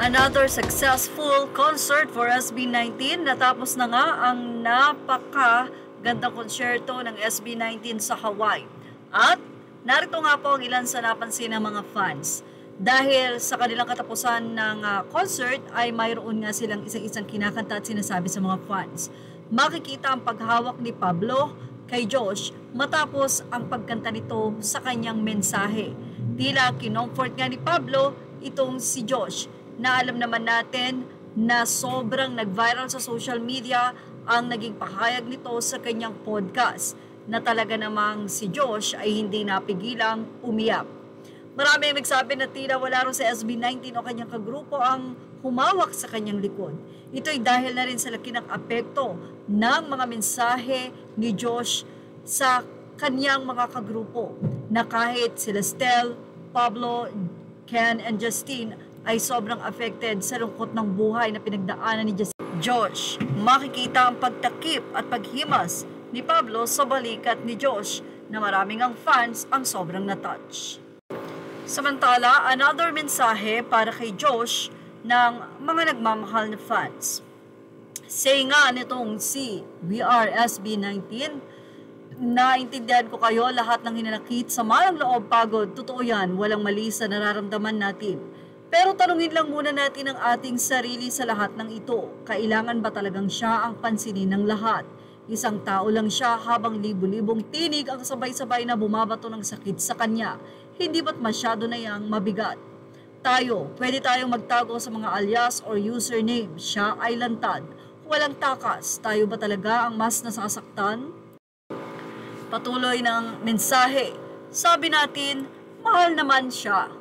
Another successful concert for SB19. Natapos na nga ang napakagandang konsyerto ng SB19 sa Hawaii. At narito nga po ang ilan sa napansin ng mga fans. Dahil sa kanilang katapusan ng concert ay mayroon nga silang isang-isang kinakanta at sinasabi sa mga fans. Makikita ang paghawak ni Pablo kay Josh matapos ang pagkanta nito sa kanyang mensahe. Tila kinomfort nga ni Pablo itong si Josh, na alam naman natin na sobrang nag-viral sa social media ang naging pahayag nito sa kanyang podcast, na talaga namang si Josh ay hindi napigilang umiyak. Marami ang nagsabi na tila wala rin sa SB19 o kanyang kagrupo ang humawak sa kanyang likod. Ito'y dahil na rin sa laki ng apekto ng mga mensahe ni Josh sa kanyang mga kagrupo, na kahit sila Stel, Pablo, Ken, and Justine ay sobrang affected sa lungkot ng buhay na pinagdaanan ni Josh. Makikita ang pagtakip at paghimas ni Pablo sa balikat ni Josh, na maraming ang fans ang sobrang natouch. Samantala, another mensahe para kay Josh ng mga nagmamahal na fans. Say nga nitong si WRSB19, naintindihan ko kayo, lahat ng hinanakit, sama ng loob, pagod, totoo yan, walang mali sa nararamdaman natin. Pero tanungin lang muna natin ang ating sarili sa lahat ng ito. Kailangan ba talagang siya ang pansinin ng lahat? Isang tao lang siya habang libu-libong tinig ang sabay-sabay na bumabato ng sakit sa kanya. Hindi ba't masyado na yang mabigat? Tayo, pwede tayong magtago sa mga alias or username. Siya ay lantad, walang takas. Tayo ba talaga ang mas nasasaktan? Patuloy ng mensahe. Sabi natin, mahal naman siya.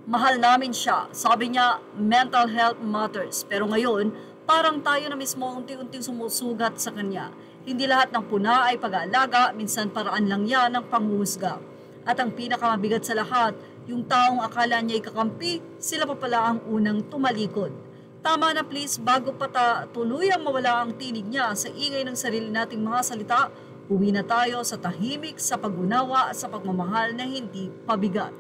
Mahal namin siya. Sabi niya, mental health matters. Pero ngayon, parang tayo na mismo unti-unting sumusugat sa kanya. Hindi lahat ng puna ay pag-aalaga, minsan paraan lang yan ng panghuhusga. At ang pinakamabigat sa lahat, yung taong akala niya kakampi, sila pa pala ang unang tumalikod. Tama na please, bago pa tuluyang mawala ang tinig niya sa ingay ng sarili nating mga salita, uwi na tayo sa tahimik, sa pag-unawa, sa pagmamahal na hindi pabigat.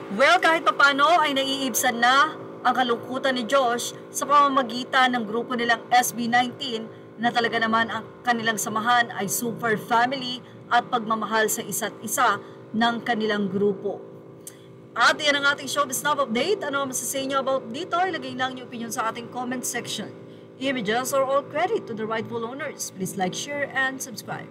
Well, kahit papano ay naiibsan na ang kalungkutan ni Josh sa pamamagitan ng grupo nilang SB19, na talaga naman ang kanilang samahan ay super family at pagmamahal sa isa't isa ng kanilang grupo. At yan ang ating Showbiz Now update. Ano ang masasabi niyo about dito? Ilagay lang niyo opinion sa ating comment section. Images are all credit to the rightful owners. Please like, share, and subscribe.